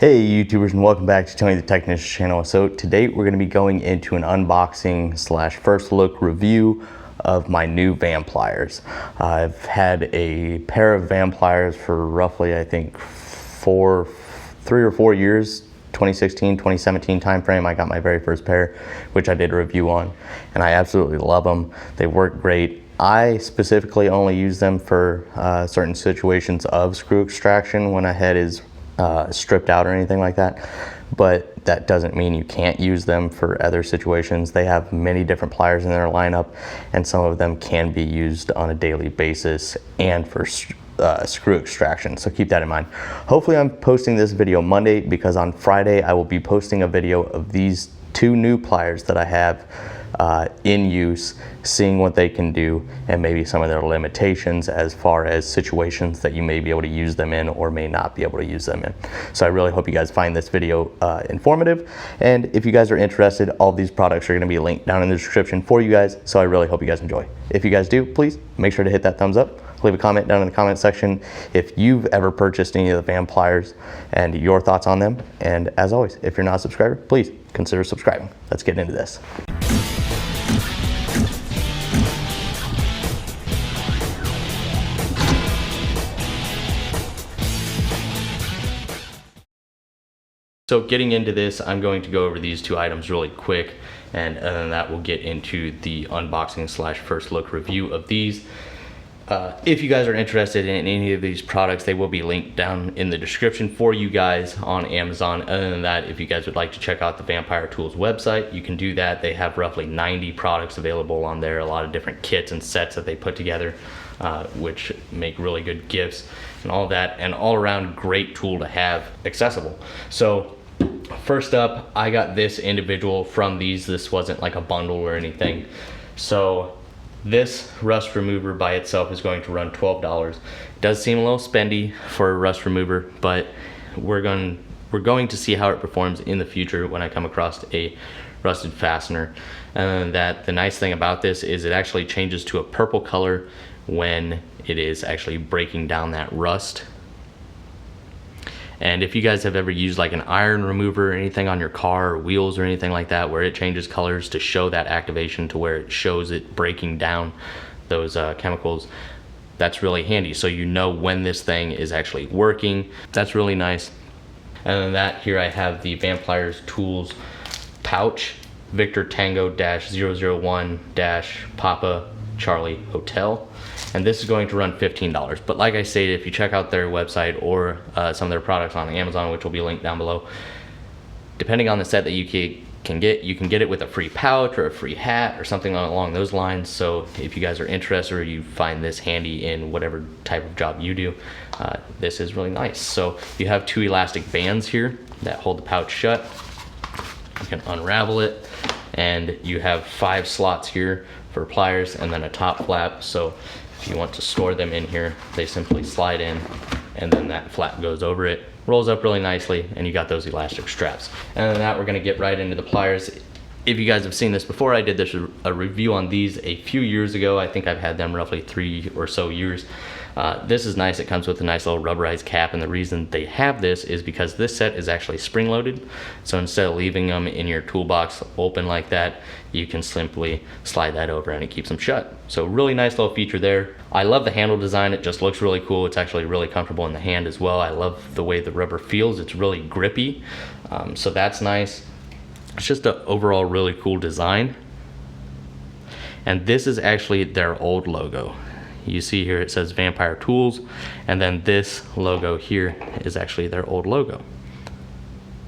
Hey YouTubers, and welcome back to Tony the Technician channel. So today we're going to be going into an unboxing slash first look review of my new Vampliers. I've had a pair of Vampliers for roughly, I think, 3 or 4 years. 2016, 2017 timeframe, I got my very first pair, which I did a review on, and I absolutely love them. They work great. I specifically only use them for certain situations of screw extraction when a head is stripped out or anything like that, but that doesn't mean you can't use them for other situations. They have many different pliers in their lineup, and some of them can be used on a daily basis and for screw extraction, so keep that in mind. Hopefully I'm posting this video Monday, because on Friday I will be posting a video of these two new pliers that I have in use, seeing what they can do and maybe some of their limitations as far as situations that you may be able to use them in or may not be able to use them in. So I really hope you guys find this video informative, and if you guys are interested, all of these products are going to be linked down in the description for you guys, so I really hope you guys enjoy. If you guys do, please make sure to hit that thumbs up. Leave a comment down in the comment section if you've ever purchased any of the Vampliers and your thoughts on them. And as always, if you're not a subscriber, please consider subscribing. Let's get into this. So getting into this, I'm going to go over these two items really quick, and other than that, we'll get into the unboxing slash first look review of these. If you guys are interested in any of these products, they will be linked down in the description for you guys on Amazon. Other than that, if you guys would like to check out the Vampire Tools website, you can do that. They have roughly 90 products available on there, a lot of different kits and sets that they put together, which make really good gifts and all that, and all around great tool to have accessible. So first up, I got this individual from these. This wasn't like a bundle or anything. So this rust remover by itself is going to run $12. It does seem a little spendy for a rust remover, but we're going to see how it performs in the future when I come across a rusted fastener. And that the nice thing about this is it actually changes to a purple color when it is actually breaking down that rust. And if you guys have ever used like an iron remover or anything on your car or wheels or anything like that, where it changes colors to show that activation to where it shows it breaking down those chemicals, that's really handy. So you know when this thing is actually working. That's really nice. And then that here I have the Vampliers Tools pouch, Victor Tango -001 Papa Charlie Hotel. And this is going to run $15. But like I stated, if you check out their website or some of their products on Amazon, which will be linked down below, depending on the set that you can get it with a free pouch or a free hat or something along those lines. So if you guys are interested or you find this handy in whatever type of job you do, this is really nice. So you have two elastic bands here that hold the pouch shut. You can unravel it, and you have 5 slots here for pliers and then a top flap. So if you want to store them in here, they simply slide in, and then that flap goes over it, rolls up really nicely, and you got those elastic straps. And then that, we're gonna get right into the pliers. If you guys have seen this before, I did a review on these a few years ago. I think I've had them roughly 3 or so years. This is nice. It comes with a nice little rubberized cap, and the reason they have this is because this set is actually spring loaded. So instead of leaving them in your toolbox open like that, you can simply slide that over and it keeps them shut. So really nice little feature there. I love the handle design. It just looks really cool. It's actually really comfortable in the hand as well. I love the way the rubber feels. It's really grippy, so that's nice. It's just an overall really cool design. And this is actually their old logo. You see here it says Vampire Tools, and then this logo here is actually their old logo.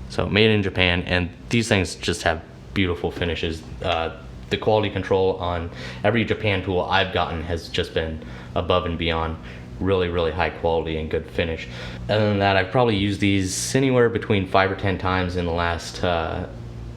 So made in Japan, and these things just have beautiful finishes. The quality control on every Japan tool I've gotten has just been above and beyond. Really high quality and good finish. Other than that, I've probably used these anywhere between 5 or 10 times in the last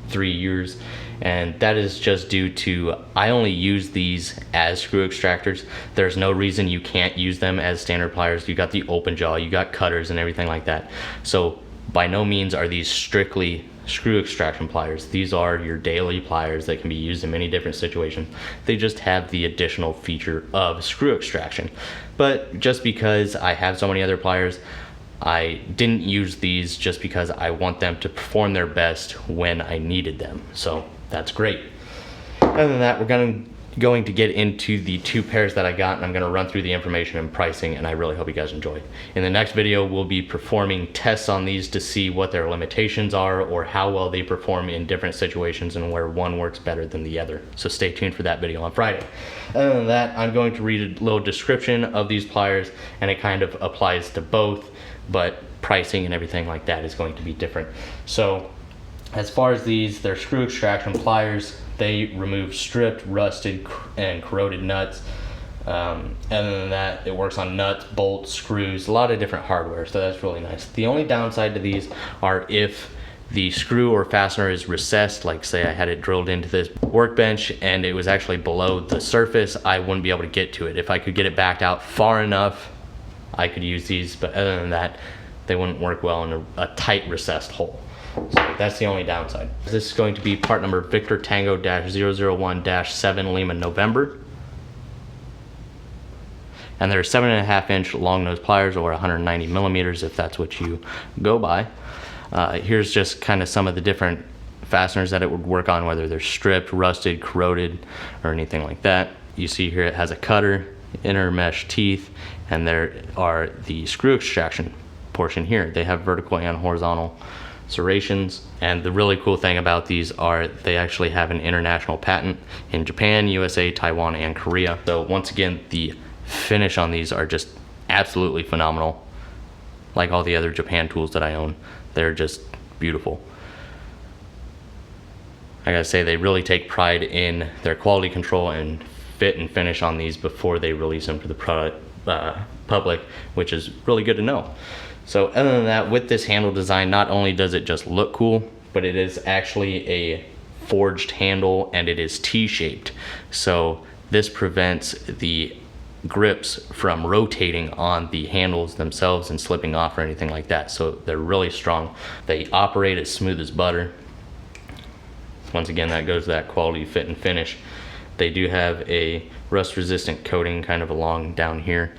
3 years, and that is just due to I only use these as screw extractors. There's no reason you can't use them as standard pliers. You got the open jaw, you got cutters and everything like that. So by no means are these strictly screw extraction pliers. These are your daily pliers that can be used in many different situations. They just have the additional feature of screw extraction. But just because I have so many other pliers, I didn't use these just because I want them to perform their best when I needed them. So that's great. Other than that, we're going to get into the 2 pairs that I got, and I'm going to run through the information and pricing, and I really hope you guys enjoy. In the next video, we'll be performing tests on these to see what their limitations are or how well they perform in different situations and where one works better than the other. So stay tuned for that video on Friday. Other than that, I'm going to read a little description of these pliers, and it kind of applies to both, but pricing and everything like that is going to be different. So as far as these, they're screw extraction pliers. They remove stripped, rusted, and corroded nuts. Other than that, it works on nuts, bolts, screws, a lot of different hardware, so that's really nice. The only downside to these are if the screw or fastener is recessed, like say I had it drilled into this workbench and it was actually below the surface, I wouldn't be able to get to it. If I could get it backed out far enough, I could use these, but other than that, they wouldn't work well in a tight recessed hole. So that's the only downside. This is going to be part number Victor Tango-001-7 Lima November. And they're 7.5-inch long nose pliers, or 190 millimeters if that's what you go by. Here's just kind of some of the different fasteners that it would work on, whether they're stripped, rusted, corroded, or anything like that. You see here it has a cutter, inner mesh teeth, and there are the screw extraction portion here. They have vertical and horizontal serrations, and the really cool thing about these are they actually have an international patent in Japan, USA, Taiwan, and Korea. So once again, the finish on these are just absolutely phenomenal. Like all the other Japan tools that I own, they're just beautiful. I gotta say, they really take pride in their quality control and fit and finish on these before they release them to the public, which is really good to know. So other than that, with this handle design, not only does it just look cool, but it is actually a forged handle and it is T-shaped. So this prevents the grips from rotating on the handles themselves and slipping off or anything like that. So they're really strong. They operate as smooth as butter. Once again, that goes to that quality, fit, and finish. They do have a rust resistant coating kind of along down here,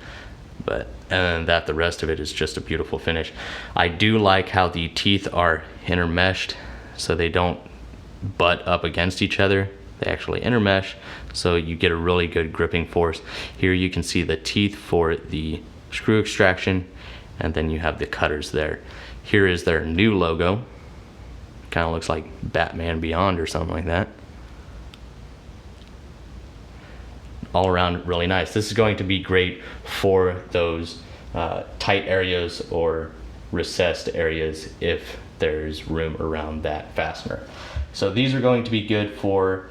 but other than that, the rest of it is just a beautiful finish. I do like how the teeth are intermeshed so they don't butt up against each other. They actually intermesh, so you get a really good gripping force. Here you can see the teeth for the screw extraction, and then you have the cutters there. Here is their new logo. Kind of looks like Batman Beyond or something like that. All around really nice. This is going to be great for those tight areas or recessed areas if there's room around that fastener. So these are going to be good for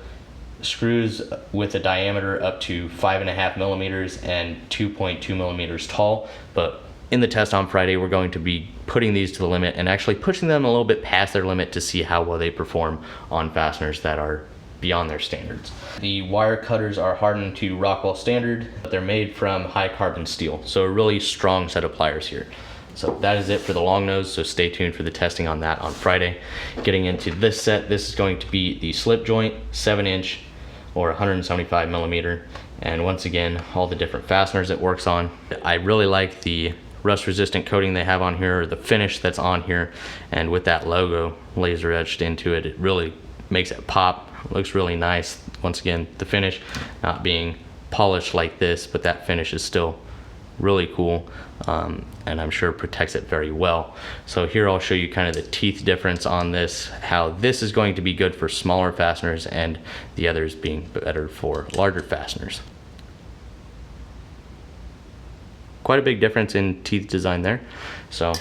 screws with a diameter up to 5.5 millimeters and 2.2 millimeters tall. But in the test on Friday, we're going to be putting these to the limit and actually pushing them a little bit past their limit to see how well they perform on fasteners that are beyond their standards. The wire cutters are hardened to Rockwell standard, but they're made from high carbon steel. So a really strong set of pliers here. So that is it for the long nose, so stay tuned for the testing on that on Friday. Getting into this set, this is going to be the slip joint, 7-inch or 175 millimeter. And once again, all the different fasteners it works on. I really like the rust resistant coating they have on here, or the finish that's on here. And with that logo laser etched into it, it really makes it pop. Looks really nice. Once again, the finish not being polished like this, but that finish is still really cool, and I'm sure protects it very well. So here I'll show you kind of the teeth difference on this, how this is going to be good for smaller fasteners and the others being better for larger fasteners. Quite a big difference in teeth design there. So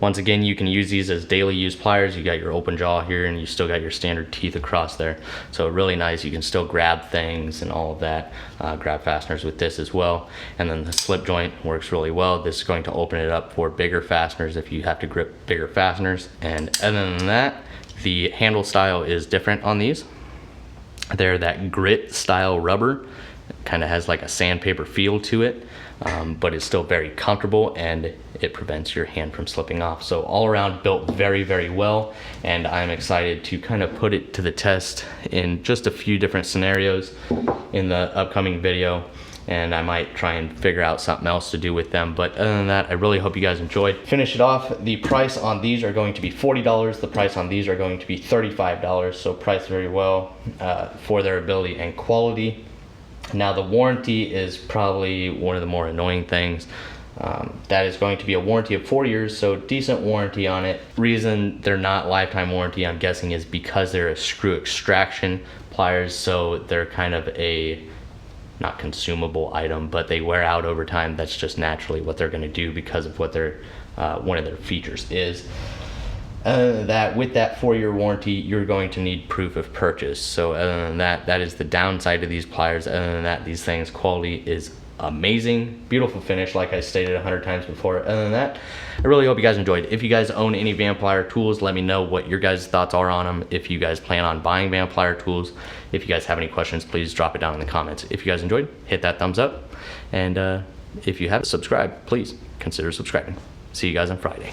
once again, you can use these as daily use pliers. You got your open jaw here and you still got your standard teeth across there. So really nice, you can still grab things and all of that, grab fasteners with this as well. And then the slip joint works really well. This is going to open it up for bigger fasteners if you have to grip bigger fasteners. And other than that, the handle style is different on these. They're that grit style rubber. It kind of has like a sandpaper feel to it. But it's still very comfortable and it prevents your hand from slipping off. So all around built very, very well, and I'm excited to kind of put it to the test in just a few different scenarios in the upcoming video and I might try and figure out something else to do with them. But other than that, I really hope you guys enjoyed. Finish it off, the price on these are going to be $40. The price on these are going to be $35, so priced very well for their ability and quality. Now the warranty is probably one of the more annoying things. That is going to be a warranty of 4 years, so decent warranty on it. Reason they're not lifetime warranty, I'm guessing, is because they're a screw extraction pliers, so they're kind of a not consumable item, but they wear out over time. That's just naturally what they're going to do because of what their one of their features is. That with that 4-year warranty, you're going to need proof of purchase. So other than that, that is the downside of these pliers. Other than that, these things, quality is amazing, beautiful finish, like I stated 100 times before. Other than that, I really hope you guys enjoyed. If you guys own any Vamplier tools, let me know what your guys' thoughts are on them. If you guys plan on buying Vamplier tools, if you guys have any questions, please drop it down in the comments. If you guys enjoyed, hit that thumbs up, and if you haven't subscribed, please consider subscribing. See you guys on Friday.